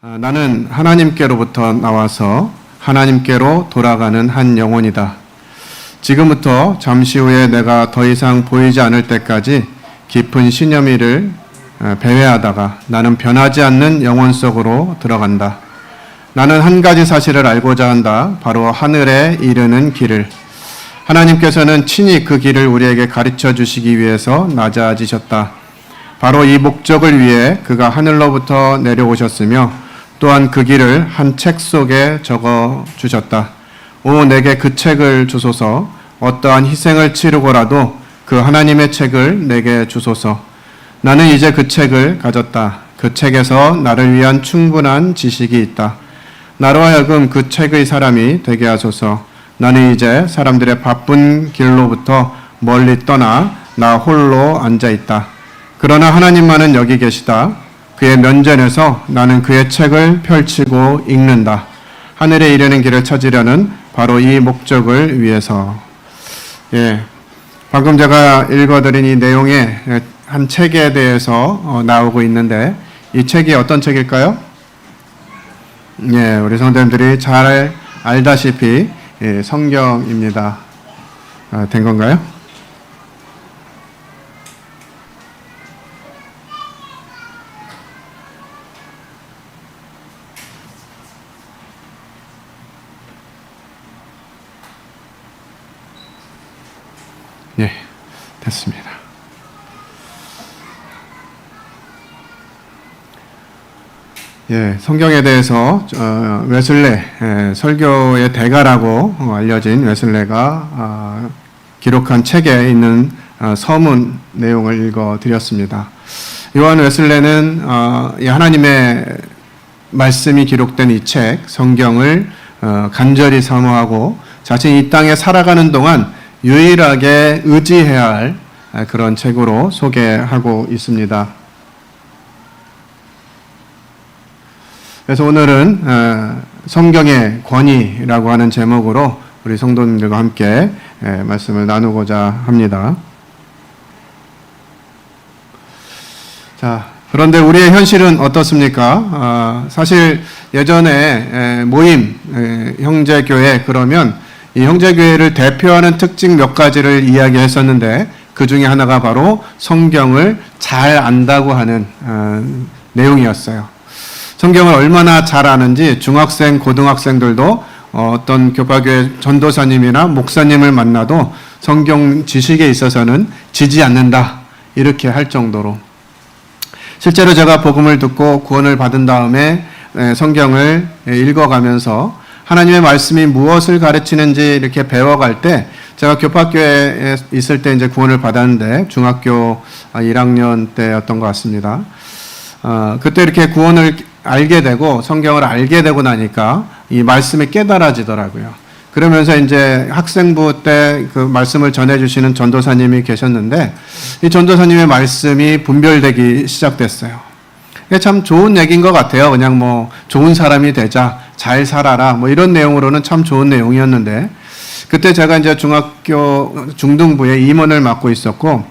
나는 하나님께로부터 나와서 하나님께로 돌아가는 한 영혼이다. 지금부터 잠시 후에 내가 더 이상 보이지 않을 때까지 깊은 신념이를 배회하다가 나는 변하지 않는 영혼 속으로 들어간다. 나는 한 가지 사실을 알고자 한다. 바로 하늘에 이르는 길을. 하나님께서는 친히 그 길을 우리에게 가르쳐 주시기 위해서 낮아지셨다. 바로 이 목적을 위해 그가 하늘로부터 내려오셨으며 또한 그 길을 한 책 속에 적어 주셨다. 오, 내게 그 책을 주소서. 어떠한 희생을 치르고라도 그 하나님의 책을 내게 주소서. 나는 이제 그 책을 가졌다. 그 책에서 나를 위한 충분한 지식이 있다. 나로 하여금 그 책의 사람이 되게 하소서. 나는 이제 사람들의 바쁜 길로부터 멀리 떠나 나 홀로 앉아 있다. 그러나 하나님만은 여기 계시다. 그의 면전에서 나는 그의 책을 펼치고 읽는다. 하늘에 이르는 길을 찾으려는 바로 이 목적을 위해서. 방금 제가 읽어드린 이 내용의 한 책에 대해서 나오고 있는데 이 책이 어떤 책일까요? 우리 성도님들이 잘 알다시피 성경입니다. 된 건가요? 됐습니다. 성경에 대해서 웨슬레 설교의 대가라고 알려진 웨슬레가 기록한 책에 있는 서문 내용을 읽어드렸습니다. 요한 웨슬레는 하나님의 말씀이 기록된 이 책 성경을 간절히 사모하고 자신이 이 땅에 살아가는 동안 유일하게 의지해야 할 그런 책으로 소개하고 있습니다. 그래서 오늘은 성경의 권위라고 하는 제목으로 우리 성도님들과 함께 말씀을 나누고자 합니다. 자, 그런데 우리의 현실은 어떻습니까? 사실 예전에 모임, 형제교회 그러면 이 형제교회를 대표하는 특징 몇 가지를 이야기했었는데 그 중에 하나가 바로 성경을 잘 안다고 하는 내용이었어요. 성경을 얼마나 잘 아는지 중학생, 고등학생들도 어떤 교파교회 전도사님이나 목사님을 만나도 성경 지식에 있어서는 지지 않는다 이렇게 할 정도로. 실제로 제가 복음을 듣고 구원을 받은 다음에 성경을 읽어가면서 하나님의 말씀이 무엇을 가르치는지 이렇게 배워갈 때 제가 교파교회에 있을 때 이제 구원을 받았는데 중학교 1학년 때였던 것 같습니다. 그때 이렇게 구원을 알게 되고 성경을 알게 되고 나니까 이 말씀이 깨달아지더라고요. 그러면서 이제 학생부 때 그 말씀을 전해주시는 전도사님이 계셨는데 이 전도사님의 말씀이 분별되기 시작됐어요. 참 좋은 얘기인 것 같아요. 그냥 뭐 좋은 사람이 되자, 잘 살아라, 뭐 이런 내용으로는 참 좋은 내용이었는데 그때 제가 이제 중학교 중등부에 임원을 맡고 있었고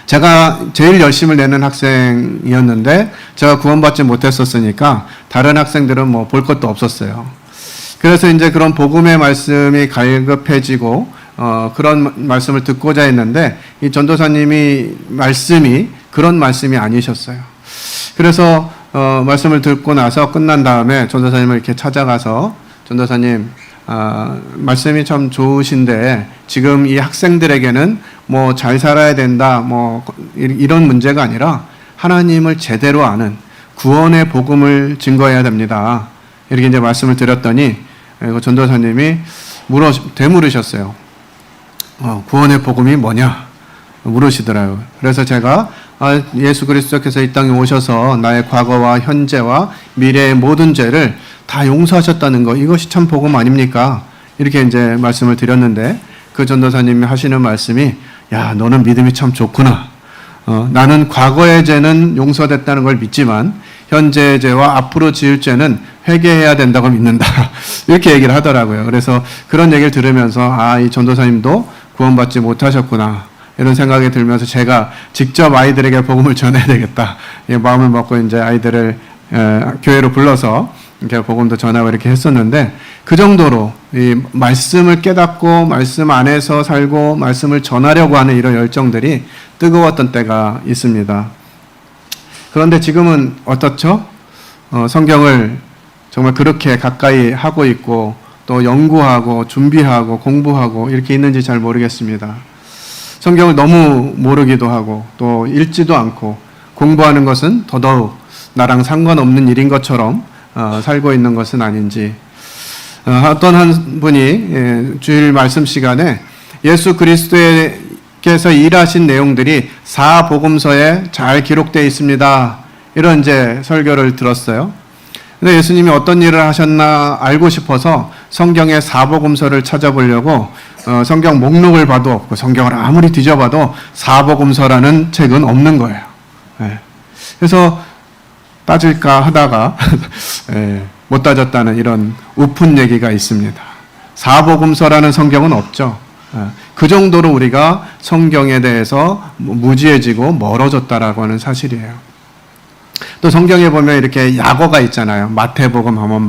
제가 제일 열심을 내는 학생이었는데 제가 구원받지 못했었으니까 다른 학생들은 뭐 볼 것도 없었어요. 그래서 이제 그런 복음의 말씀이 갈급해지고 그런 말씀을 듣고자 했는데 이 전도사님이 말씀이 그런 말씀이 아니셨어요. 그래서 말씀을 듣고 나서 끝난 다음에 전도사님을 이렇게 찾아가서 전도사님 말씀이 참 좋으신데 지금 이 학생들에게는 뭐 잘 살아야 된다 뭐 이런 문제가 아니라 하나님을 제대로 아는 구원의 복음을 증거해야 됩니다. 이렇게 이제 말씀을 드렸더니 전도사님이 되물으셨어요. 구원의 복음이 뭐냐 물으시더라고요. 그래서 제가 예수 그리스도께서 이 땅에 오셔서 나의 과거와 현재와 미래의 모든 죄를 다 용서하셨다는 거 이것이 참 복음 아닙니까? 이렇게 이제 말씀을 드렸는데 그 전도사님이 하시는 말씀이 야 너는 믿음이 참 좋구나. 나는 과거의 죄는 용서됐다는 걸 믿지만 현재의 죄와 앞으로 지을 죄는 회개해야 된다고 믿는다. 이렇게 얘기를 하더라고요. 그래서 그런 얘기를 들으면서 이 전도사님도 구원받지 못하셨구나. 이런 생각이 들면서 제가 직접 아이들에게 복음을 전해야 되겠다. 마음을 먹고 이제 아이들을 교회로 불러서 이렇게 복음도 전하고 이렇게 했었는데, 그 정도로 이 말씀을 깨닫고 말씀 안에서 살고 말씀을 전하려고 하는 이런 열정들이 뜨거웠던 때가 있습니다. 그런데 지금은 어떻죠? 성경을 정말 그렇게 가까이 하고 있고 또 연구하고 준비하고 공부하고 이렇게 있는지 잘 모르겠습니다. 성경을 너무 모르기도 하고 또 읽지도 않고 공부하는 것은 더더욱 나랑 상관없는 일인 것처럼 살고 있는 것은 아닌지. 어떤 한 분이 주일 말씀 시간에 예수 그리스도께서 일하신 내용들이 사복음서에 잘 기록되어 있습니다, 이런 이제 설교를 들었어요. 근데 예수님이 어떤 일을 하셨나 알고 싶어서 성경의 사복음서를 찾아보려고 성경 목록을 봐도 없고 성경을 아무리 뒤져봐도 사복음서라는 책은 없는 거예요. 그래서 따질까 하다가 못 따졌다는 이런 우픈 얘기가 있습니다. 사복음서라는 성경은 없죠. 그 정도로 우리가 성경에 대해서 무지해지고 멀어졌다라고 하는 사실이에요. 또 성경에 보면 이렇게 약어가 있잖아요. 마태복음 하면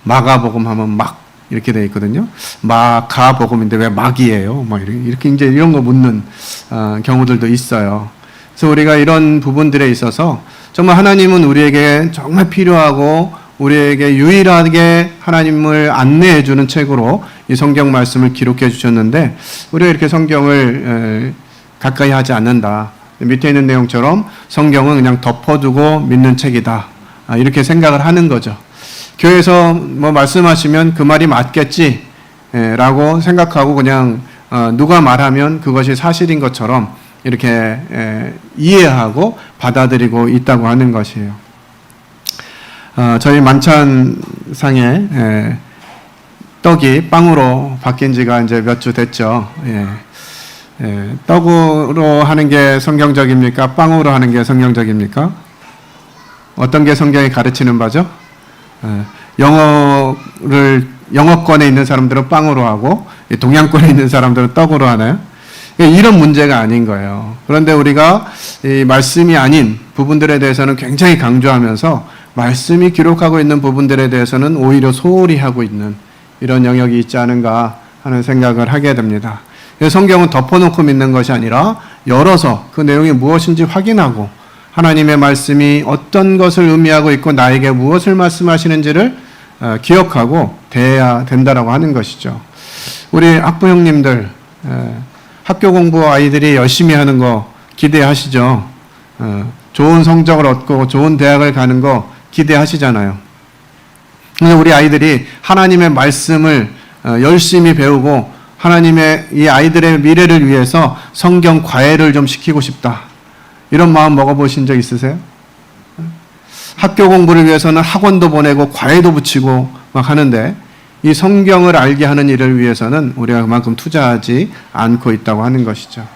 마가복음 하면 막 이렇게 되어 있거든요. 마가복음인데 왜 막이에요? 뭐 이렇게 이제 이런 거 묻는 경우들도 있어요. 그래서 우리가 이런 부분들에 있어서 정말 하나님은 우리에게 정말 필요하고 우리에게 유일하게 하나님을 안내해 주는 책으로 이 성경 말씀을 기록해 주셨는데, 우리가 이렇게 성경을 가까이 하지 않는다. 밑에 있는 내용처럼 성경은 그냥 덮어두고 믿는 책이다, 이렇게 생각을 하는 거죠. 교회에서 뭐 말씀하시면 그 말이 맞겠지 라고 생각하고 그냥 누가 말하면 그것이 사실인 것처럼 이렇게 이해하고 받아들이고 있다고 하는 것이에요. 저희 만찬상에 떡이 빵으로 바뀐 지가 이제 몇 주 됐죠. 떡으로 하는 게 성경적입니까? 빵으로 하는 게 성경적입니까? 어떤 게 성경이 가르치는 바죠? 영어권에 있는 사람들은 빵으로 하고 동양권에 있는 사람들은 떡으로 하나요? 이런 문제가 아닌 거예요. 그런데 우리가 이 말씀이 아닌 부분들에 대해서는 굉장히 강조하면서 말씀이 기록하고 있는 부분들에 대해서는 오히려 소홀히 하고 있는 이런 영역이 있지 않은가 하는 생각을 하게 됩니다. 성경은 덮어놓고 믿는 것이 아니라 열어서 그 내용이 무엇인지 확인하고 하나님의 말씀이 어떤 것을 의미하고 있고 나에게 무엇을 말씀하시는지를 기억하고 대해야 된다라고 하는 것이죠. 우리 학부 형님들 학교 공부 아이들이 열심히 하는 거 기대하시죠. 좋은 성적을 얻고 좋은 대학을 가는 거 기대하시잖아요. 근데 우리 아이들이 하나님의 말씀을 열심히 배우고 하나님의 이 아이들의 미래를 위해서 성경 과외를 좀 시키고 싶다, 이런 마음 먹어보신 적 있으세요? 학교 공부를 위해서는 학원도 보내고 과외도 붙이고 막 하는데 이 성경을 알게 하는 일을 위해서는 우리가 그만큼 투자하지 않고 있다고 하는 것이죠.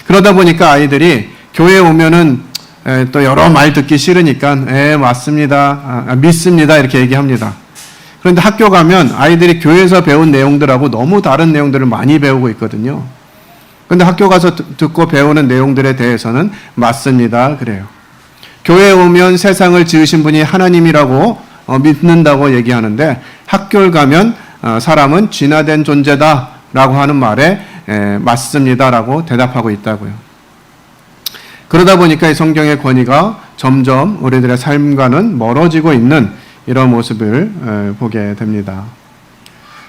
그러다 보니까 아이들이 교회에 오면은 또 여러 말 듣기 싫으니까 맞습니다, 믿습니다 이렇게 얘기합니다. 그런데 학교 가면 아이들이 교회에서 배운 내용들하고 너무 다른 내용들을 많이 배우고 있거든요. 그런데 학교 가서 듣고 배우는 내용들에 대해서는 맞습니다 그래요. 교회에 오면 세상을 지으신 분이 하나님이라고 믿는다고 얘기하는데 학교를 가면 사람은 진화된 존재다라고 하는 말에 맞습니다라고 대답하고 있다고요. 그러다 보니까 이 성경의 권위가 점점 우리들의 삶과는 멀어지고 있는 이런 모습을 보게 됩니다.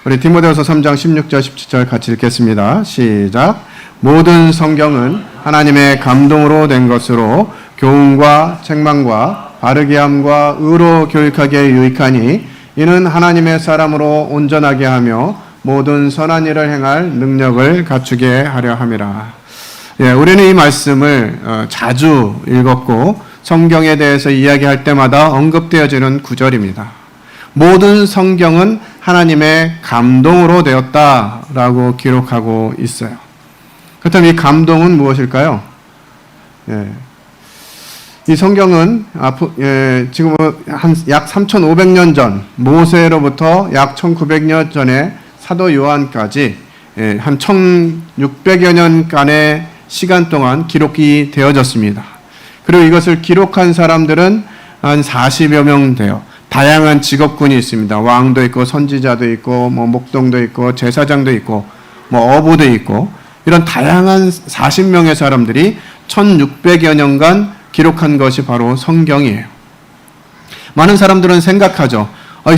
우리 디모데후서 3장 16절 17절 같이 읽겠습니다. 시작. 모든 성경은 하나님의 감동으로 된 것으로 교훈과 책망과 바르게 함과 의로 교육하기에 유익하니 이는 하나님의 사람으로 온전하게 하며 모든 선한 일을 행할 능력을 갖추게 하려 함이라. 우리는 이 말씀을 자주 읽었고 성경에 대해서 이야기할 때마다 언급되어지는 구절입니다. 모든 성경은 하나님의 감동으로 되었다라고 기록하고 있어요. 그렇다면 이 감동은 무엇일까요? 이 성경은 지금 약 3,500년 전 모세로부터 약 1,900년 전에 사도 요한까지 한 1,600여 년간의 시간 동안 기록이 되어졌습니다. 그리고 이것을 기록한 사람들은 한 40여 명 돼요. 다양한 직업군이 있습니다. 왕도 있고 선지자도 있고 뭐 목동도 있고 제사장도 있고 뭐 어부도 있고 이런 다양한 40명의 사람들이 1600여 년간 기록한 것이 바로 성경이에요. 많은 사람들은 생각하죠.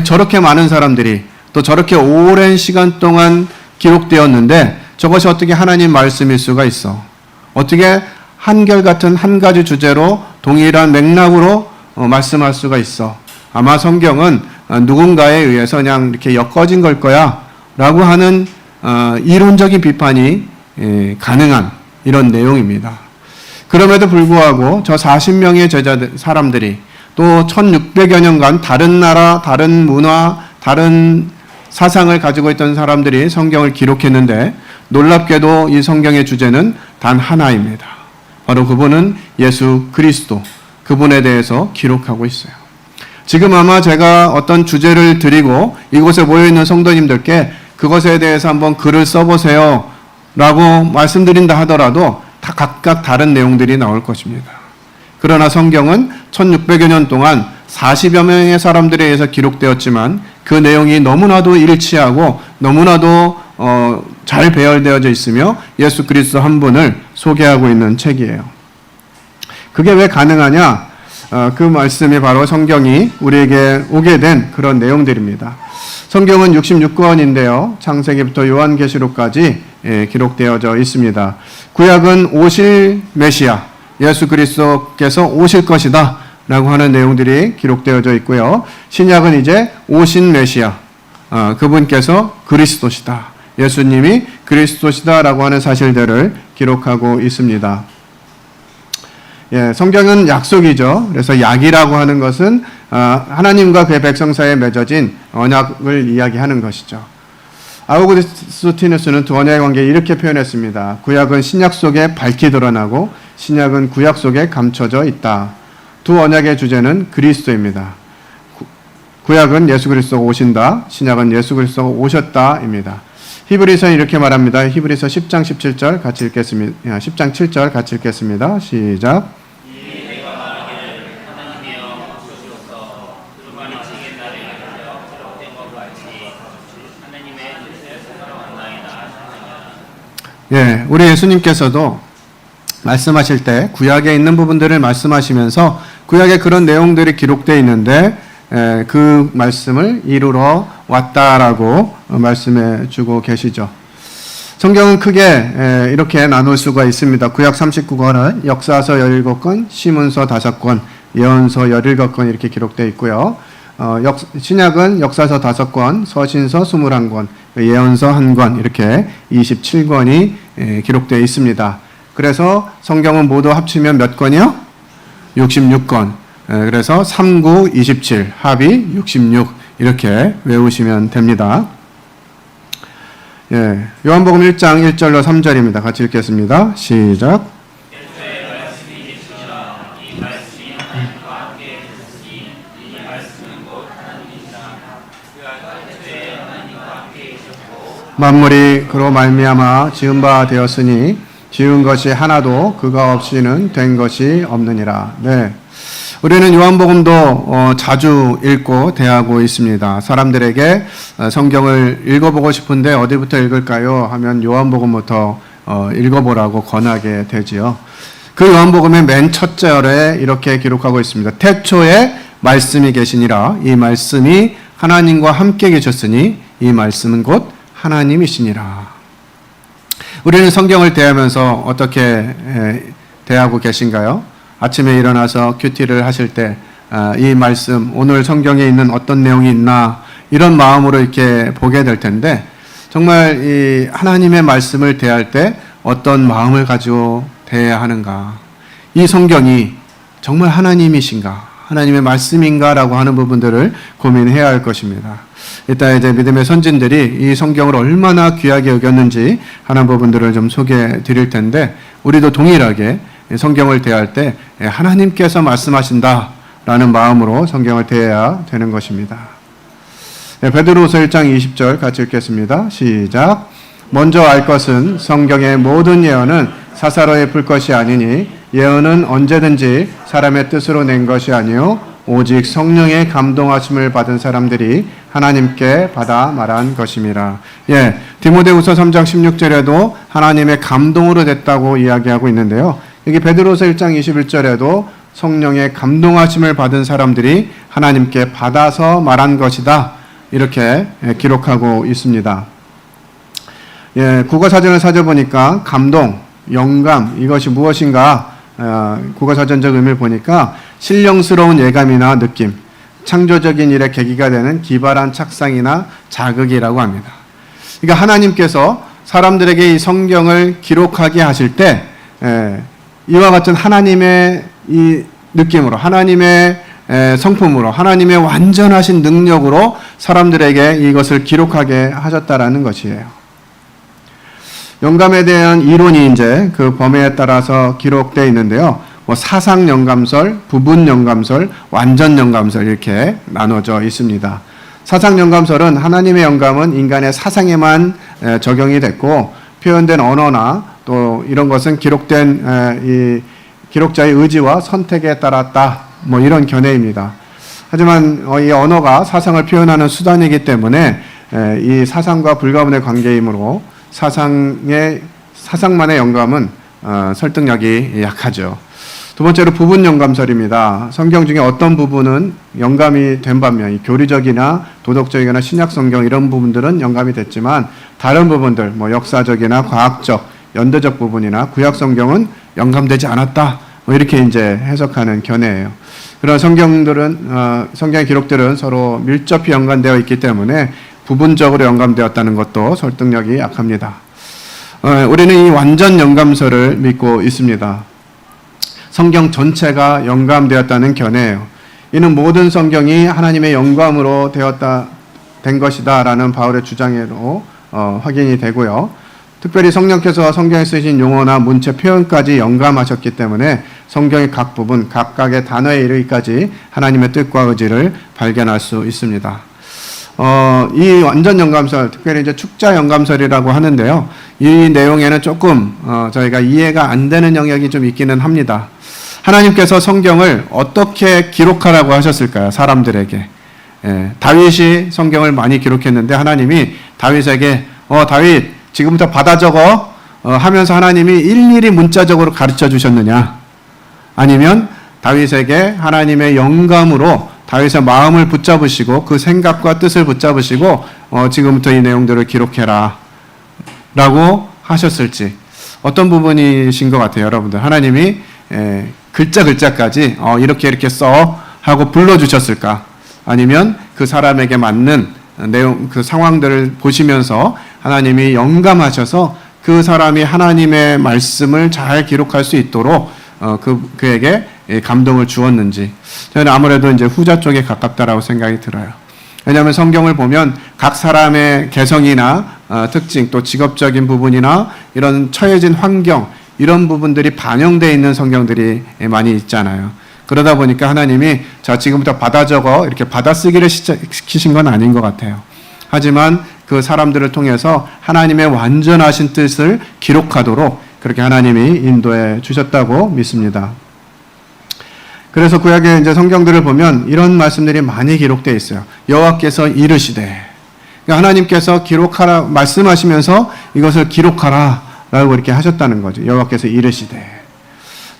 저렇게 많은 사람들이 또 저렇게 오랜 시간 동안 기록되었는데 저것이 어떻게 하나님 말씀일 수가 있어? 어떻게 한결같은 한 가지 주제로 동일한 맥락으로 말씀할 수가 있어? 아마 성경은 누군가에 의해서 그냥 이렇게 엮어진 걸 거야 라고 하는 이론적인 비판이 가능한 이런 내용입니다. 그럼에도 불구하고 저 40명의 사람들이 또 1600여 년간 다른 나라, 다른 문화, 다른 사상을 가지고 있던 사람들이 성경을 기록했는데 놀랍게도 이 성경의 주제는 단 하나입니다. 바로 그분은 예수 그리스도, 그분에 대해서 기록하고 있어요. 지금 아마 제가 어떤 주제를 드리고 이곳에 모여있는 성도님들께 그것에 대해서 한번 글을 써보세요 라고 말씀드린다 하더라도 다 각각 다른 내용들이 나올 것입니다. 그러나 성경은 1600여 년 동안 40여 명의 사람들에 의해서 기록되었지만 그 내용이 너무나도 일치하고 너무나도 잘 배열되어져 있으며 예수 그리스도 한 분을 소개하고 있는 책이에요. 그게 왜 가능하냐? 그 말씀이 바로 성경이 우리에게 오게 된 그런 내용들입니다. 성경은 66권인데요. 창세기부터 요한계시록까지 기록되어져 있습니다. 구약은 오실 메시아, 예수 그리스도께서 오실 것이다 라고 하는 내용들이 기록되어져 있고요. 신약은 이제 오신 메시아, 그분께서 그리스도시다, 예수님이 그리스도시다 라고 하는 사실들을 기록하고 있습니다. 성경은 약속이죠. 그래서 약이라고 하는 것은 하나님과 그의 백성 사이에 맺어진 언약을 이야기하는 것이죠. 아우구스티누스는 두 언약의 관계를 이렇게 표현했습니다. 구약은 신약 속에 밝히 드러나고 신약은 구약 속에 감춰져 있다. 두 언약의 주제는 그리스도입니다. 구약은 예수 그리스도가 오신다. 신약은 예수 그리스도가 오셨다입니다. 히브리서는 이렇게 말합니다. 히브리서 10장 17절 같이 읽겠습니다. 10장 7절 같이 읽겠습니다. 시작. 우리 예수님께서도 말씀하실 때 구약에 있는 부분들을 말씀하시면서 구약에 그런 내용들이 기록되어 있는데 그 말씀을 이루러 왔다라고 말씀해 주고 계시죠. 성경은 크게 이렇게 나눌 수가 있습니다. 구약 39권은 역사서 17권, 시문서 5권, 예언서 17권 이렇게 기록되어 있고요. 신약은 역사서 5권, 서신서 21권, 예언서 1권 이렇게 27권이 기록되어 있습니다. 그래서 성경은 모두 합치면 몇 권이요? 66권. 그래서 39, 27, 합이 66 이렇게 외우시면 됩니다. 요한복음 1장 1절로 3절입니다. 같이 읽겠습니다. 시작. 만물이 그로 말미암아 지은 바 되었으니 지은 것이 하나도 그가 없이는 된 것이 없느니라. 우리는 요한복음도 자주 읽고 대하고 있습니다. 사람들에게 성경을 읽어보고 싶은데 어디부터 읽을까요? 하면 요한복음부터 읽어보라고 권하게 되지요. 그 요한복음의 맨 첫 절에 이렇게 기록하고 있습니다. 태초에 말씀이 계시니라. 이 말씀이 하나님과 함께 계셨으니 이 말씀은 곧 하나님이시니라. 우리는 성경을 대하면서 어떻게 대하고 계신가요? 아침에 일어나서 큐티를 하실 때 이 말씀, 오늘 성경에 있는 어떤 내용이 있나 이런 마음으로 이렇게 보게 될 텐데 정말 이 하나님의 말씀을 대할 때 어떤 마음을 가지고 대해야 하는가? 이 성경이 정말 하나님이신가? 하나님의 말씀인가라고 하는 부분들을 고민해야 할 것입니다. 이따 이제 믿음의 선진들이 이 성경을 얼마나 귀하게 여겼는지 하는 부분들을 좀 소개해 드릴 텐데 우리도 동일하게 성경을 대할 때 하나님께서 말씀하신다라는 마음으로 성경을 대해야 되는 것입니다. 베드로후서 1장 20절 같이 읽겠습니다. 시작. 먼저 알 것은 성경의 모든 예언은 사사로이 풀 것이 아니니 예언은 언제든지 사람의 뜻으로 낸 것이 아니요 오직 성령의 감동하심을 받은 사람들이 하나님께 받아 말한 것임이라. 예, 디모데후서 3장 16절에도 하나님의 감동으로 됐다고 이야기하고 있는데요. 여기 베드로서 1장 21절에도 성령의 감동하심을 받은 사람들이 하나님께 받아서 말한 것이다. 이렇게 기록하고 있습니다. 예, 국어사전을 찾아보니까 감동, 영감 이것이 무엇인가 국어사전적 의미를 보니까 신령스러운 예감이나 느낌, 창조적인 일의 계기가 되는 기발한 착상이나 자극이라고 합니다. 그러니까 하나님께서 사람들에게 이 성경을 기록하게 하실 때 이와 같은 하나님의 이 느낌으로 하나님의 성품으로 하나님의 완전하신 능력으로 사람들에게 이것을 기록하게 하셨다라는 것이에요. 영감에 대한 이론이 이제 그 범위에 따라서 기록되어 있는데요. 뭐 사상 영감설, 부분 영감설, 완전 영감설 이렇게 나눠져 있습니다. 사상 영감설은 하나님의 영감은 인간의 사상에만 적용이 됐고 표현된 언어나 또 이런 것은 기록된 이 기록자의 의지와 선택에 따랐다. 뭐 이런 견해입니다. 하지만 이 언어가 사상을 표현하는 수단이기 때문에 이 사상과 불가분의 관계이므로 사상만의 영감은 설득력이 약하죠. 두 번째로 부분 영감설입니다. 성경 중에 어떤 부분은 영감이 된 반면 교리적이나 도덕적이나 신약 성경 이런 부분들은 영감이 됐지만 다른 부분들 뭐 역사적이나 과학적, 연대적 부분이나 구약 성경은 영감되지 않았다. 뭐 이렇게 이제 해석하는 견해예요. 그런 성경의 기록들은 서로 밀접히 연관되어 있기 때문에 부분적으로 영감되었다는 것도 설득력이 약합니다. 우리는 이 완전 영감설을 믿고 있습니다. 성경 전체가 영감되었다는 견해예요. 이는 모든 성경이 하나님의 영감으로 된 것이다라는 바울의 주장으로 확인이 되고요. 특별히 성령께서 성경에 쓰신 용어나 문체 표현까지 영감하셨기 때문에 성경의 각 부분, 각각의 단어에 이르기까지 하나님의 뜻과 의지를 발견할 수 있습니다. 이 완전 영감설, 특별히 이제 축자 영감설이라고 하는데요. 이 내용에는 조금 저희가 이해가 안 되는 영역이 좀 있기는 합니다. 하나님께서 성경을 어떻게 기록하라고 하셨을까요? 사람들에게. 다윗이 성경을 많이 기록했는데 하나님이 다윗에게 다윗 지금부터 받아 적어 하면서 하나님이 일일이 문자적으로 가르쳐 주셨느냐? 아니면 다윗에게 하나님의 영감으로 다윗의 마음을 붙잡으시고 그 생각과 뜻을 붙잡으시고 지금부터 이 내용들을 기록해라 라고 하셨을지 어떤 부분이신 것 같아요, 여러분들? 하나님이 글자까지 이렇게 써 하고 불러주셨을까? 아니면 그 사람에게 맞는 내용, 그 상황들을 보시면서 하나님이 영감하셔서 그 사람이 하나님의 말씀을 잘 기록할 수 있도록 그에게 감동을 주었는지 저는 아무래도 이제 후자 쪽에 가깝다라고 생각이 들어요. 왜냐하면 성경을 보면 각 사람의 개성이나 특징 또 직업적인 부분이나 이런 처해진 환경 이런 부분들이 반영되어 있는 성경들이 많이 있잖아요. 그러다 보니까 하나님이 자 지금부터 받아 적어 이렇게 받아쓰기를 시키신 건 아닌 것 같아요. 하지만 그 사람들을 통해서 하나님의 완전하신 뜻을 기록하도록 그렇게 하나님이 인도해 주셨다고 믿습니다. 그래서 구약의 이제 성경들을 보면 이런 말씀들이 많이 기록되어 있어요. 여호와께서 이르시되, 그러니까 하나님께서 기록하라 말씀하시면서 이것을 기록하라라고 이렇게 하셨다는 거죠. 여호와께서 이르시되.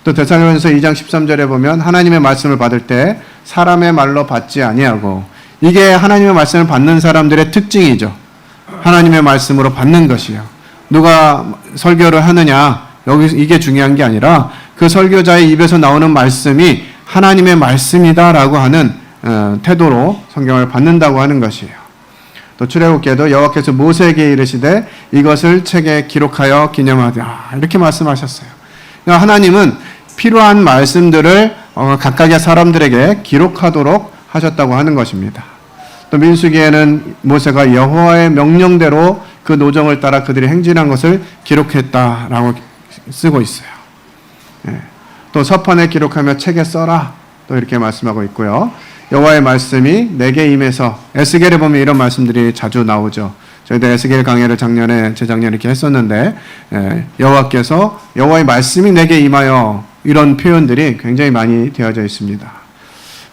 또 데살로니가서 2장 13절에 보면 하나님의 말씀을 받을 때 사람의 말로 받지 아니하고, 이게 하나님의 말씀을 받는 사람들의 특징이죠. 하나님의 말씀으로 받는 것이요. 누가 설교를 하느냐, 여기 이게 중요한 게 아니라 그 설교자의 입에서 나오는 말씀이 하나님의 말씀이다라고 하는 태도로 성경을 받는다고 하는 것이에요. 또 출애굽기에도 여호와께서 모세에게 이르시되 이것을 책에 기록하여 기념하라 이렇게 말씀하셨어요. 그러니까 하나님은 필요한 말씀들을 각각의 사람들에게 기록하도록 하셨다고 하는 것입니다. 또 민수기에는 모세가 여호와의 명령대로 그 노정을 따라 그들이 행진한 것을 기록했다라고 쓰고 있어요. 또 서판에 기록하며 책에 써라 또 이렇게 말씀하고 있고요. 여호와의 말씀이 내게 임해서, 에스겔에 보면 이런 말씀들이 자주 나오죠. 저희도 에스겔 강해를 재작년에 이렇게 했었는데 여호와께서 여호와의 말씀이 내게 임하여 이런 표현들이 굉장히 많이 되어져 있습니다.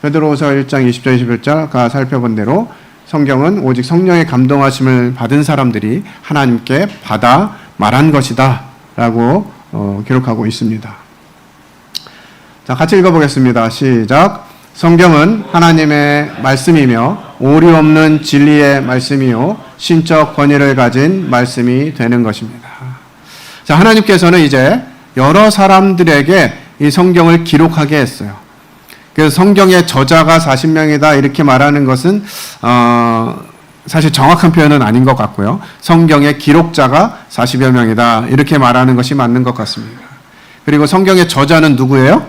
베드로후서 1장 20절 21절가 살펴본 대로 성경은 오직 성령의 감동하심을 받은 사람들이 하나님께 받아 말한 것이다 라고 기록하고 있습니다. 자, 같이 읽어보겠습니다. 시작. 성경은 하나님의 말씀이며 오류 없는 진리의 말씀이요 신적 권위를 가진 말씀이 되는 것입니다. 자, 하나님께서는 이제 여러 사람들에게 이 성경을 기록하게 했어요. 그래서 성경의 저자가 40명이다 이렇게 말하는 것은 사실 정확한 표현은 아닌 것 같고요. 성경의 기록자가 40여 명이다 이렇게 말하는 것이 맞는 것 같습니다. 그리고 성경의 저자는 누구예요?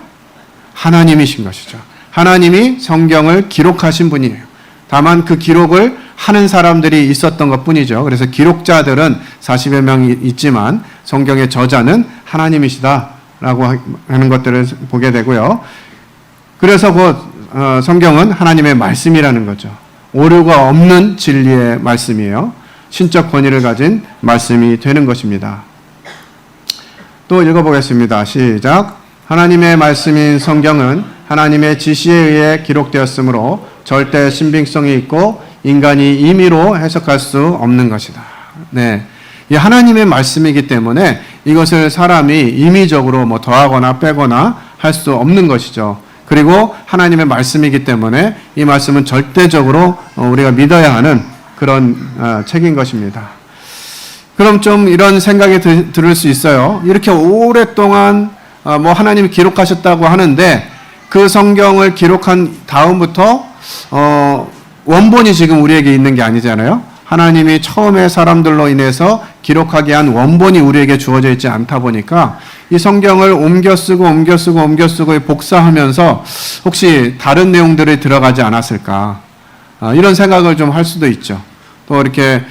하나님이신 것이죠. 하나님이 성경을 기록하신 분이에요. 다만 그 기록을 하는 사람들이 있었던 것뿐이죠. 그래서 기록자들은 40여 명이 있지만 성경의 저자는 하나님이시다라고 하는 것들을 보게 되고요. 그래서 성경은 하나님의 말씀이라는 거죠. 오류가 없는 진리의 말씀이에요. 신적 권위를 가진 말씀이 되는 것입니다. 또 읽어보겠습니다. 시작. 하나님의 말씀인 성경은 하나님의 지시에 의해 기록되었으므로 절대 신빙성이 있고 인간이 임의로 해석할 수 없는 것이다. 네, 이 하나님의 말씀이기 때문에 이것을 사람이 임의적으로 더하거나 빼거나 할 수 없는 것이죠. 그리고 하나님의 말씀이기 때문에 이 말씀은 절대적으로 우리가 믿어야 하는 그런 책인 것입니다. 그럼 좀 이런 생각이 들을 수 있어요. 이렇게 오랫동안 하나님이 기록하셨다고 하는데 그 성경을 기록한 다음부터 원본이 지금 우리에게 있는 게 아니잖아요. 하나님이 처음에 사람들로 인해서 기록하게 한 원본이 우리에게 주어져 있지 않다 보니까 이 성경을 옮겨 쓰고 복사하면서 혹시 다른 내용들이 들어가지 않았을까 이런 생각을 좀 할 수도 있죠. 또 이렇게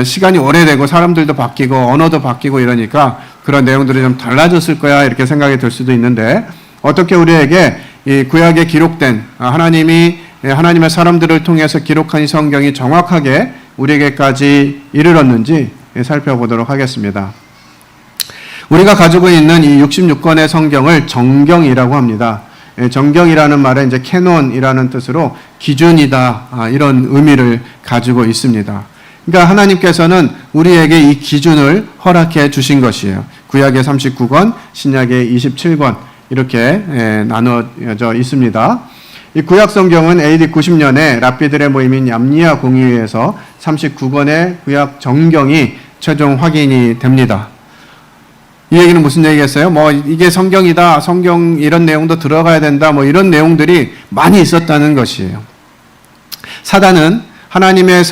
시간이 오래되고 사람들도 바뀌고 언어도 바뀌고 이러니까 그런 내용들이 좀 달라졌을 거야 이렇게 생각이 들 수도 있는데 어떻게 우리에게 이 구약에 기록된 하나님이 하나님의 사람들을 통해서 기록한 이 성경이 정확하게 우리에게까지 이르렀는지 살펴보도록 하겠습니다. 우리가 가지고 있는 이 66권의 성경을 정경이라고 합니다. 정경이라는 말은 이제 캐논이라는 뜻으로 기준이다 이런 의미를 가지고 있습니다. 그러니까 하나님께서는 우리에게 이 기준을 허락해 주신 것이에요. 구약의 39권, 신약의 27권 이렇게 나눠져 있습니다. 이 구약 성경은 AD 90년에 랍비들의 모임인 얌니아 공의회에서 39권의 구약 정경이 최종 확인이 됩니다. 이 얘기는 무슨 얘기겠어요? 이게 성경이다, 성경 이런 내용도 들어가야 된다, 이런 내용들이 많이 있었다는 것이에요. 사단은 하나님의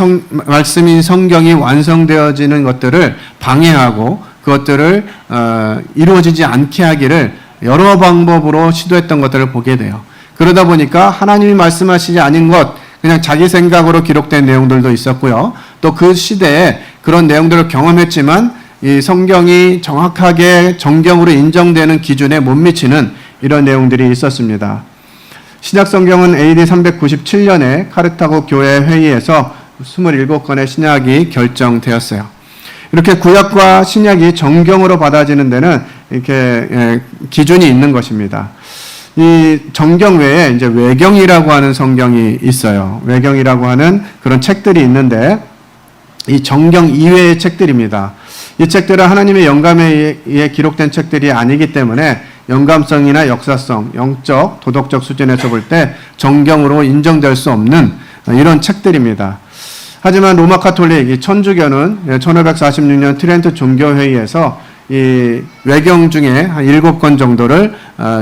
말씀인 성경이 완성되어지는 것들을 방해하고 그것들을 이루어지지 않게 하기를 여러 방법으로 시도했던 것들을 보게 돼요. 그러다 보니까 하나님이 말씀하시지 않은 것, 그냥 자기 생각으로 기록된 내용들도 있었고요. 또 그 시대에 그런 내용들을 경험했지만 이 성경이 정확하게 정경으로 인정되는 기준에 못 미치는 이런 내용들이 있었습니다. 신약 성경은 AD 397년에 카르타고 교회 회의에서 27권의 신약이 결정되었어요. 이렇게 구약과 신약이 정경으로 받아지는 데는 이렇게 기준이 있는 것입니다. 이 정경 외에 이제 외경이라고 하는 성경이 있어요. 외경이라고 하는 그런 책들이 있는데 이 정경 이외의 책들입니다. 이 책들은 하나님의 영감에 의해 기록된 책들이 아니기 때문에 영감성이나 역사성, 영적, 도덕적 수준에서 볼 때 정경으로 인정될 수 없는 이런 책들입니다. 하지만 로마 카톨릭, 이 천주교는 1546년 트렌트 종교회의에서 이 외경 중에 한 7권 정도를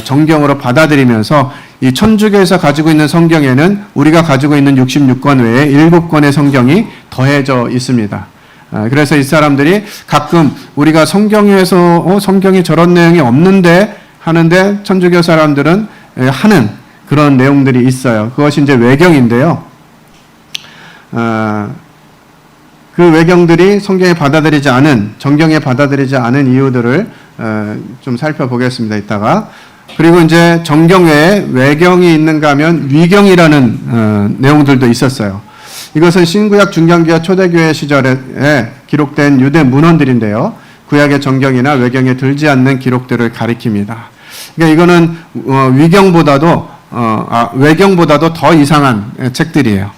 정경으로 받아들이면서 이 천주교에서 가지고 있는 성경에는 우리가 가지고 있는 66권 외에 7권의 성경이 더해져 있습니다. 그래서 이 사람들이 가끔 우리가 성경에서 성경에 저런 내용이 없는데 하는데 천주교 사람들은 하는 그런 내용들이 있어요. 그것이 이제 외경인데요. 그 외경들이 성경에 받아들이지 않은, 정경에 받아들이지 않은 이유들을 좀 살펴보겠습니다. 이따가. 그리고 이제 정경 외에 외경이 있는가 하면 위경이라는 내용들도 있었어요. 이것은 신구약 중간기와 초대교회 시절에 기록된 유대 문헌들인데요. 구약의 정경이나 외경에 들지 않는 기록들을 가리킵니다. 그러니까 이거는 외경보다도 더 이상한 책들이에요.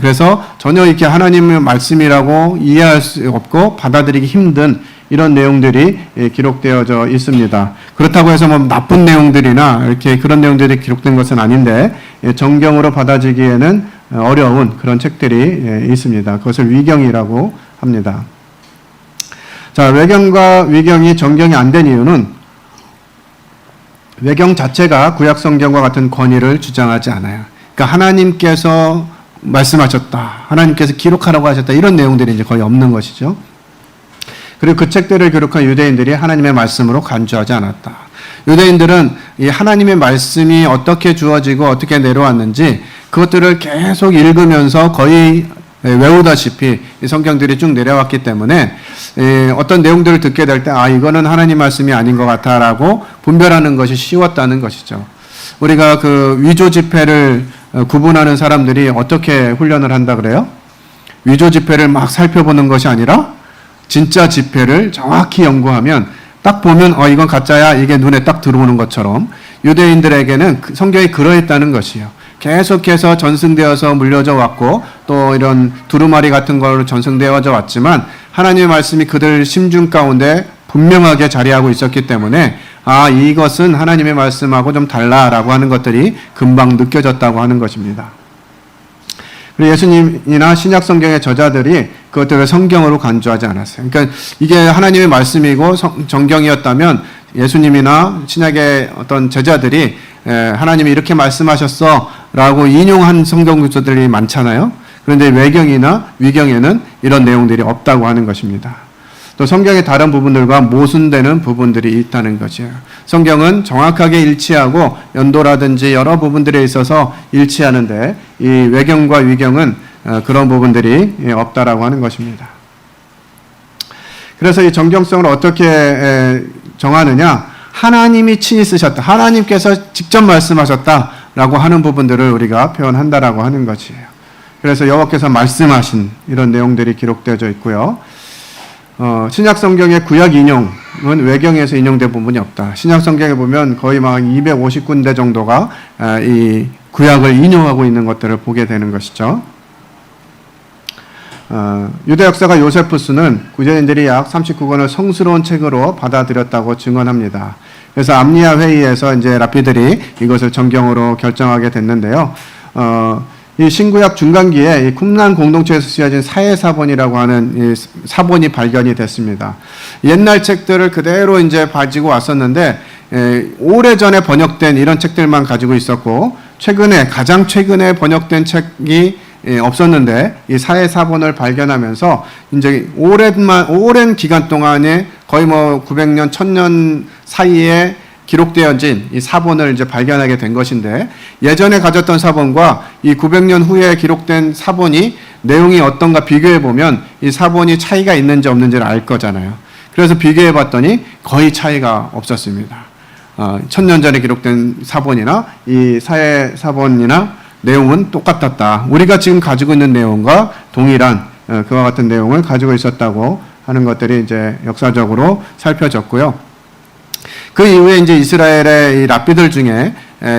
그래서 전혀 이렇게 하나님의 말씀이라고 이해할 수 없고 받아들이기 힘든 이런 내용들이 기록되어져 있습니다. 그렇다고 해서 뭐 나쁜 내용들이나 이렇게 그런 내용들이 기록된 것은 아닌데 정경으로 받아들이기에는 어려운 그런 책들이 있습니다. 그것을 위경이라고 합니다. 자, 외경과 위경이 정경이 안 된 이유는 외경 자체가 구약 성경과 같은 권위를 주장하지 않아요. 그러니까 하나님께서 말씀하셨다, 하나님께서 기록하라고 하셨다, 이런 내용들이 이제 거의 없는 것이죠. 그리고 그 책들을 기록한 유대인들이 하나님의 말씀으로 간주하지 않았다. 유대인들은 이 하나님의 말씀이 어떻게 주어지고 어떻게 내려왔는지 그것들을 계속 읽으면서 거의 외우다시피 이 성경들이 쭉 내려왔기 때문에 어떤 내용들을 듣게 될 때 이거는 하나님 말씀이 아닌 것 같아라고 분별하는 것이 쉬웠다는 것이죠. 우리가 그 위조 지폐를 구분하는 사람들이 어떻게 훈련을 한다 그래요? 위조 지폐를 막 살펴보는 것이 아니라 진짜 지폐를 정확히 연구하면 딱 보면 이건 가짜야, 이게 눈에 딱 들어오는 것처럼 유대인들에게는 성경이 그러했다는 것이요. 계속해서 전승되어서 물려져 왔고 또 이런 두루마리 같은 걸로 전승되어져 왔지만 하나님의 말씀이 그들 심중 가운데 분명하게 자리하고 있었기 때문에 이것은 하나님의 말씀하고 좀 달라라고 하는 것들이 금방 느껴졌다고 하는 것입니다. 그리고 예수님이나 신약 성경의 저자들이 그것들을 성경으로 간주하지 않았어요. 그러니까 이게 하나님의 말씀이고 정경이었다면 예수님이나 신약의 어떤 제자들이 하나님이 이렇게 말씀하셨어 라고 인용한 성경 구절들이 많잖아요. 그런데 외경이나 위경에는 이런 내용들이 없다고 하는 것입니다. 또 성경의 다른 부분들과 모순되는 부분들이 있다는 것이에요. 성경은 정확하게 일치하고 연도라든지 여러 부분들에 있어서 일치하는데 이 외경과 위경은 그런 부분들이 없다라고 하는 것입니다. 그래서 이 정경성을 어떻게 정하느냐? 하나님이 친히 쓰셨다, 하나님께서 직접 말씀하셨다라고 하는 부분들을 우리가 표현한다라고 하는 것이에요. 그래서 여호와께서 말씀하신 이런 내용들이 기록되어져 있고요. 신약 성경의 구약 인용은 외경에서 인용된 부분이 없다. 신약 성경에 보면 거의 막 250군데 정도가 이 구약을 인용하고 있는 것들을 보게 되는 것이죠. 유대 역사가 요세푸스는 유대인들이 약 39권을 성스러운 책으로 받아들였다고 증언합니다. 그래서 암니아 회의에서 이제 랍비들이 이것을 정경으로 결정하게 됐는데요. 이 신구약 중간기에 이 쿰란 공동체에서 쓰여진 사해사본이라고 하는 이 사본이 발견이 됐습니다. 옛날 책들을 그대로 이제 가지고 왔었는데 오래전에 번역된 이런 책들만 가지고 있었고 가장 최근에 번역된 책이 없었는데 이 사해사본을 발견하면서 이제 오랜 기간 동안에 거의 900년, 1000년 사이에 기록되어진 이 사본을 이제 발견하게 된 것인데 예전에 가졌던 사본과 이 900년 후에 기록된 사본이 내용이 어떤가 비교해 보면 이 사본이 차이가 있는지 없는지를 알 거잖아요. 그래서 비교해 봤더니 거의 차이가 없었습니다. 1000년 전에 기록된 사본이나 이 사해 사본이나 내용은 똑같았다. 우리가 지금 가지고 있는 내용과 동일한 그와 같은 내용을 가지고 있었다고 하는 것들이 이제 역사적으로 살펴졌고요. 그 이후에 이제 이스라엘의 이 랍비들 중에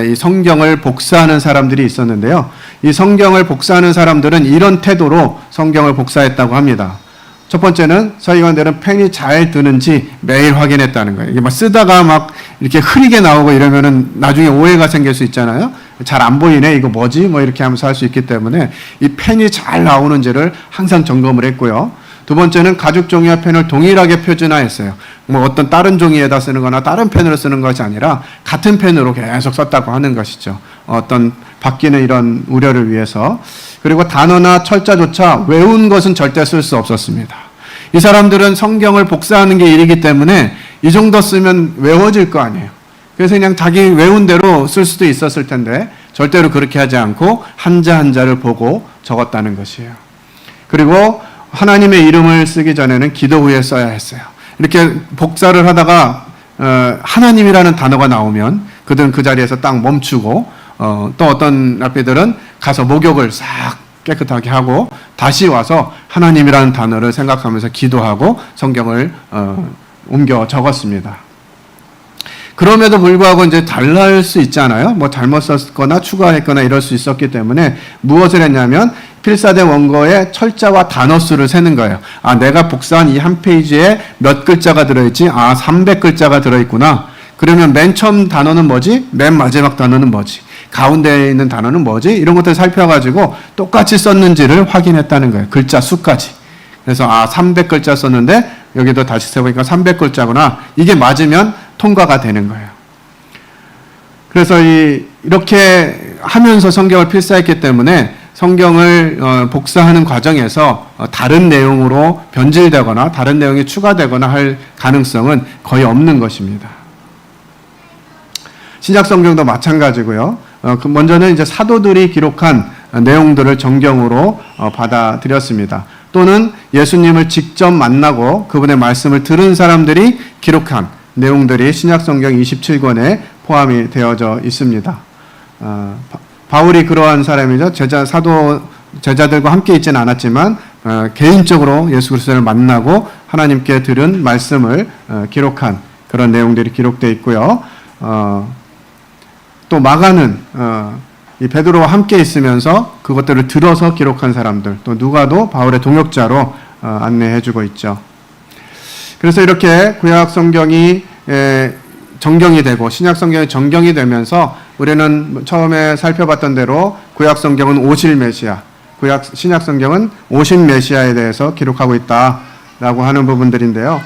이 성경을 복사하는 사람들이 있었는데요. 이 성경을 복사하는 사람들은 이런 태도로 성경을 복사했다고 합니다. 첫 번째는 서기관들은 펜이 잘 드는지 매일 확인했다는 거예요. 이게 막 쓰다가 막 이렇게 흐리게 나오고 이러면은 나중에 오해가 생길 수 있잖아요. 잘 안 보이네, 이거 뭐지? 이렇게 하면서 할 수 있기 때문에 이 펜이 잘 나오는지를 항상 점검을 했고요. 두 번째는 가죽 종이와 펜을 동일하게 표준화했어요. 어떤 다른 종이에다 쓰는 거나 다른 펜으로 쓰는 것이 아니라 같은 펜으로 계속 썼다고 하는 것이죠. 어떤 바뀌는 이런 우려를 위해서. 그리고 단어나 철자조차 외운 것은 절대 쓸 수 없었습니다. 이 사람들은 성경을 복사하는 게 일이기 때문에 이 정도 쓰면 외워질 거 아니에요. 그래서 그냥 자기 외운 대로 쓸 수도 있었을 텐데 절대로 그렇게 하지 않고 한자 한자를 보고 적었다는 것이에요. 그리고 하나님의 이름을 쓰기 전에는 기도 후에 써야 했어요. 이렇게 복사를 하다가 하나님이라는 단어가 나오면 그들은 그 자리에서 딱 멈추고 또 어떤 랍비들은 가서 목욕을 싹 깨끗하게 하고 다시 와서 하나님이라는 단어를 생각하면서 기도하고 성경을 옮겨 적었습니다. 그럼에도 불구하고 이제 달라할 수 있잖아요. 뭐 잘못 썼거나 추가했거나 이럴 수 있었기 때문에 무엇을 했냐면 필사된 원고에 철자와 단어 수를 세는 거예요. 아, 내가 복사한 이 한 페이지에 몇 글자가 들어있지? 아, 300글자가 들어있구나. 그러면 맨 처음 단어는 뭐지? 맨 마지막 단어는 뭐지? 가운데에 있는 단어는 뭐지? 이런 것들 살펴가지고 똑같이 썼는지를 확인했다는 거예요. 글자 수까지. 그래서 300글자 썼는데 여기도 다시 세보니까 300글자구나. 이게 맞으면 통과가 되는 거예요. 그래서 이렇게 하면서 성경을 필사했기 때문에 성경을 복사하는 과정에서 다른 내용으로 변질되거나 다른 내용이 추가되거나 할 가능성은 거의 없는 것입니다. 신약 성경도 마찬가지고요. 먼저는 이제 사도들이 기록한 내용들을 정경으로 받아들였습니다. 또는 예수님을 직접 만나고 그분의 말씀을 들은 사람들이 기록한 내용들이 신약 성경 27권에 포함이 되어져 있습니다. 바울이 그러한 사람이죠. 제자들과 함께 있지는 않았지만 개인적으로 예수 그리스도를 만나고 하나님께 들은 말씀을 기록한 그런 내용들이 기록되어 있고요. 또 마가는 이 베드로와 함께 있으면서 그것들을 들어서 기록한 사람들, 또 누가도 바울의 동역자로 안내해주고 있죠. 그래서 이렇게 구약 성경이 정경이 되고 신약 성경이 정경이 되면서 우리는 처음에 살펴봤던 대로 구약 성경은 오실 메시아, 신약 성경은 오신 메시아에 대해서 기록하고 있다라고 하는 부분들인데요.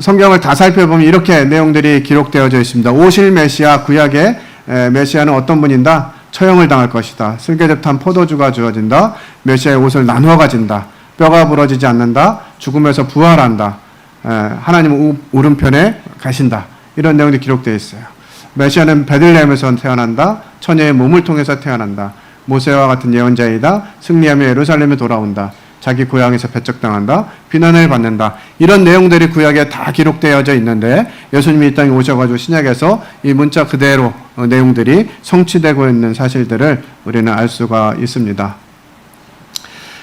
성경을 다 살펴보면 이렇게 내용들이 기록되어져 있습니다. 오실 메시아, 구약의 메시아는 어떤 분인다? 처형을 당할 것이다. 슬개즙 탄 포도주가 주어진다. 메시아의 옷을 나누어 가진다. 뼈가 부러지지 않는다. 죽음에서 부활한다. 하나님 오른편에 가신다. 이런 내용들이 기록되어 있어요. 메시아는 베들레헴에서 태어난다. 처녀의 몸을 통해서 태어난다. 모세와 같은 예언자이다. 승리하며 예루살렘에 돌아온다. 자기 고향에서 배척당한다. 비난을 받는다. 이런 내용들이 구약에 다 기록되어져 있는데 예수님이 이 땅에 오셔가지고 신약에서 이 문자 그대로 내용들이 성취되고 있는 사실들을 우리는 알 수가 있습니다.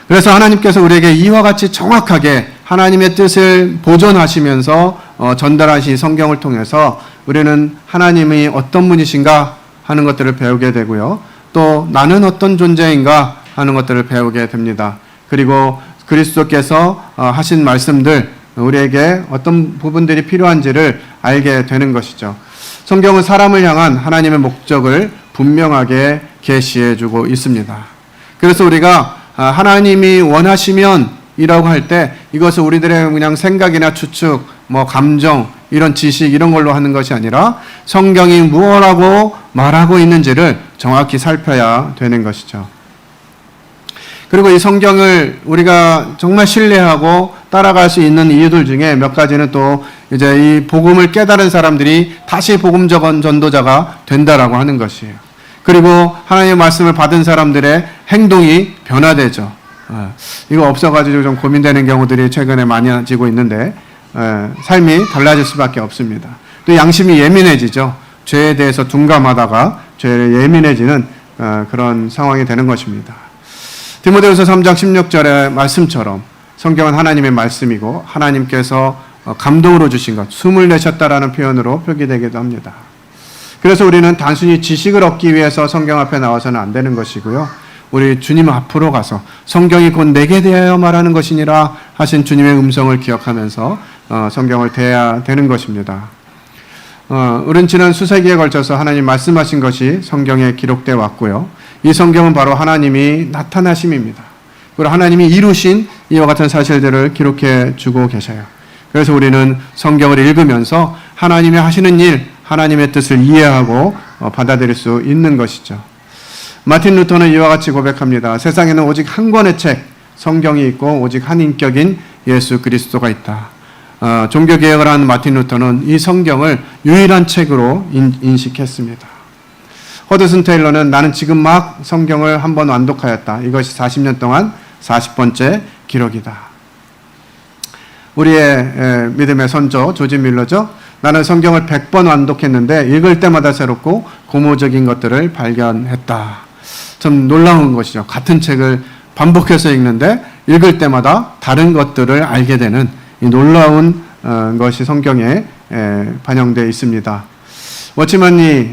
그래서 하나님께서 우리에게 이와 같이 정확하게 하나님의 뜻을 보존하시면서 전달하신 성경을 통해서 우리는 하나님이 어떤 분이신가 하는 것들을 배우게 되고요. 또 나는 어떤 존재인가 하는 것들을 배우게 됩니다. 그리고 그리스도께서 하신 말씀들, 우리에게 어떤 부분들이 필요한지를 알게 되는 것이죠. 성경은 사람을 향한 하나님의 목적을 분명하게 계시해 주고 있습니다. 그래서 우리가 하나님이 원하시면 이라고 할 때 이것을 우리들의 그냥 생각이나 추측, 감정, 이런 지식 이런 걸로 하는 것이 아니라 성경이 무엇라고 말하고 있는지를 정확히 살펴야 되는 것이죠. 그리고 이 성경을 우리가 정말 신뢰하고 따라갈 수 있는 이유들 중에 몇 가지는 또 이제 이 복음을 깨달은 사람들이 다시 복음 전도자가 된다라고 하는 것이에요. 그리고 하나님의 말씀을 받은 사람들의 행동이 변화되죠. 이거 없어가지고 좀 고민되는 경우들이 최근에 많아지고 있는데 삶이 달라질 수밖에 없습니다. 또 양심이 예민해지죠. 죄에 대해서 둔감하다가 죄에 예민해지는 그런 상황이 되는 것입니다. 디모데후서 3장 16절의 말씀처럼 성경은 하나님의 말씀이고 하나님께서 감동으로 주신 것, 숨을 내셨다라는 표현으로 표기되기도 합니다. 그래서 우리는 단순히 지식을 얻기 위해서 성경 앞에 나와서는 안 되는 것이고요. 우리 주님 앞으로 가서 성경이 곧 내게 대하여 말하는 것이니라 하신 주님의 음성을 기억하면서 성경을 대해야 되는 것입니다. 우리는 지난 수세기에 걸쳐서 하나님 말씀하신 것이 성경에 기록되어 왔고요. 이 성경은 바로 하나님이 나타나심입니다. 그리고 하나님이 이루신 이와 같은 사실들을 기록해 주고 계셔요. 그래서 우리는 성경을 읽으면서 하나님이 하시는 일, 하나님의 뜻을 이해하고 받아들일 수 있는 것이죠. 마틴 루터는 이와 같이 고백합니다. 세상에는 오직 한 권의 책, 성경이 있고 오직 한 인격인 예수 그리스도가 있다. 종교개혁을 한 마틴 루터는 이 성경을 유일한 책으로 인식했습니다. 허드슨 테일러는 나는 지금 막 성경을 한번 완독하였다. 이것이 40년 동안 40번째 기록이다. 우리의 믿음의 선조 조지 밀러죠. 나는 성경을 100번 완독했는데 읽을 때마다 새롭고 고무적인 것들을 발견했다. 좀 놀라운 것이죠. 같은 책을 반복해서 읽는데 읽을 때마다 다른 것들을 알게 되는 이 놀라운 것이 성경에 반영되어 있습니다. 워치먼이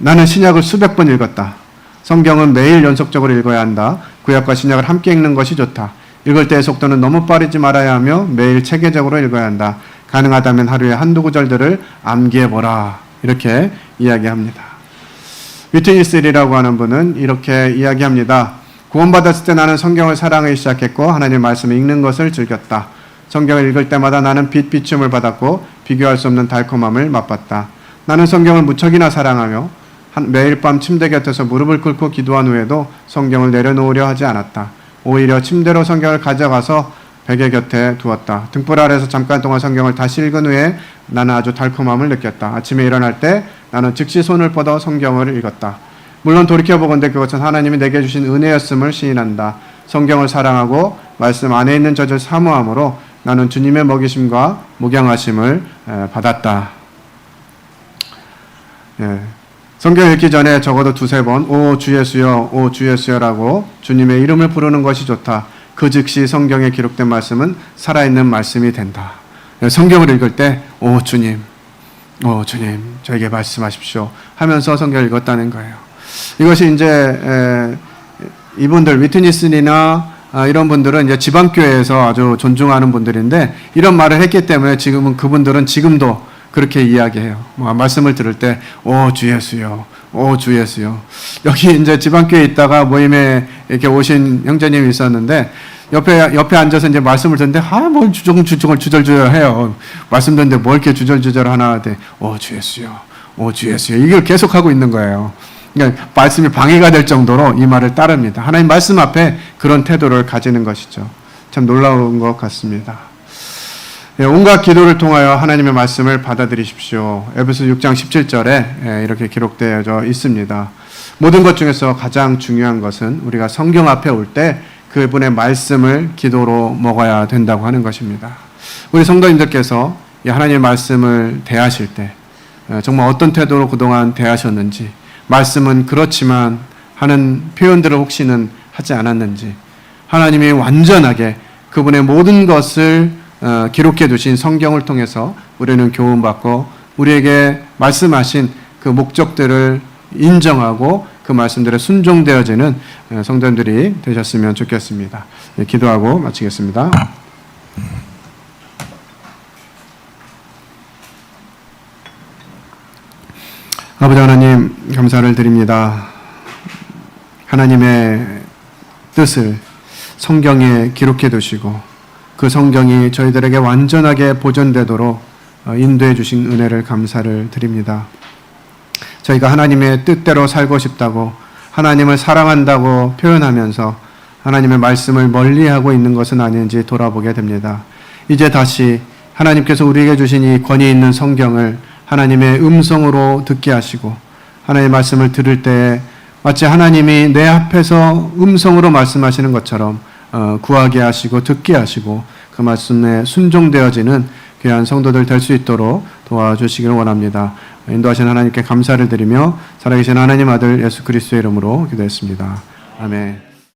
나는 신약을 수백 번 읽었다. 성경은 매일 연속적으로 읽어야 한다. 구약과 신약을 함께 읽는 것이 좋다. 읽을 때의 속도는 너무 빠르지 말아야 하며 매일 체계적으로 읽어야 한다. 가능하다면 하루에 한두 구절들을 암기해보라. 이렇게 이야기합니다. 위트니스리라고 하는 분은 이렇게 이야기합니다. 구원받았을 때 나는 성경을 사랑하기 시작했고 하나님의 말씀을 읽는 것을 즐겼다. 성경을 읽을 때마다 나는 빛 비춤을 받았고 비교할 수 없는 달콤함을 맛봤다. 나는 성경을 무척이나 사랑하며 매일 밤 침대 곁에서 무릎을 꿇고 기도한 후에도 성경을 내려놓으려 하지 않았다. 오히려 침대로 성경을 가져가서 베개 곁에 두었다. 등불 아래서 잠깐 동안 성경을 다시 읽은 후에 나는 아주 달콤함을 느꼈다. 아침에 일어날 때 나는 즉시 손을 뻗어 성경을 읽었다. 물론 돌이켜보건대 그것은 하나님이 내게 주신 은혜였음을 시인한다. 성경을 사랑하고 말씀 안에 있는 저를 사모함으로 나는 주님의 먹이심과 목양하심을 받았다. 성경 읽기 전에 적어도 두세 번 오 주 예수여, 오 주 예수여라고 주님의 이름을 부르는 것이 좋다. 그 즉시 성경에 기록된 말씀은 살아있는 말씀이 된다. 성경을 읽을 때 오 주님, 저에게 말씀하십시오 하면서 성경을 읽었다는 거예요. 이것이 이제 이분들 위트니스나 이런 분들은 이제 지방교회에서 아주 존중하는 분들인데 이런 말을 했기 때문에 지금은 그분들은 지금도 그렇게 이야기해요. 말씀을 들을 때, 오, 주 예수요. 오, 주 예수요. 여기 이제 지방교회에 있다가 모임에 이렇게 오신 형제님이 있었는데, 옆에 앉아서 이제 말씀을 듣는데, 뭘 주절주절 해요. 말씀 듣는데 뭘 이렇게 주절주절 하나, 오, 주 예수요. 오, 주 예수요. 이걸 계속 하고 있는 거예요. 그러니까 말씀이 방해가 될 정도로 이 말을 따릅니다. 하나님 말씀 앞에 그런 태도를 가지는 것이죠. 참 놀라운 것 같습니다. 온갖 기도를 통하여 하나님의 말씀을 받아들이십시오. 에베소 6장 17절에 이렇게 기록되어 있습니다. 모든 것 중에서 가장 중요한 것은 우리가 성경 앞에 올 때 그분의 말씀을 기도로 먹어야 된다고 하는 것입니다. 우리 성도님들께서 하나님의 말씀을 대하실 때 정말 어떤 태도로 그동안 대하셨는지, 말씀은 그렇지만 하는 표현들을 혹시는 하지 않았는지, 하나님이 완전하게 그분의 모든 것을 기록해 두신 성경을 통해서 우리는 교훈받고 우리에게 말씀하신 그 목적들을 인정하고 그 말씀들에 순종되어지는 성도들이 되셨으면 좋겠습니다. 기도하고 마치겠습니다. 아버지 하나님 감사를 드립니다. 하나님의 뜻을 성경에 기록해 두시고 그 성경이 저희들에게 완전하게 보존되도록 인도해 주신 은혜를 감사를 드립니다. 저희가 하나님의 뜻대로 살고 싶다고, 하나님을 사랑한다고 표현하면서 하나님의 말씀을 멀리하고 있는 것은 아닌지 돌아보게 됩니다. 이제 다시 하나님께서 우리에게 주신 이 권위 있는 성경을 하나님의 음성으로 듣게 하시고, 하나님의 말씀을 들을 때 마치 하나님이 내 앞에서 음성으로 말씀하시는 것처럼 구하게 하시고 듣게 하시고 그 말씀에 순종되어지는 귀한 성도들 될 수 있도록 도와주시기를 원합니다. 인도하신 하나님께 감사를 드리며 살아계신 하나님 아들 예수 그리스도의 이름으로 기도했습니다. 아멘.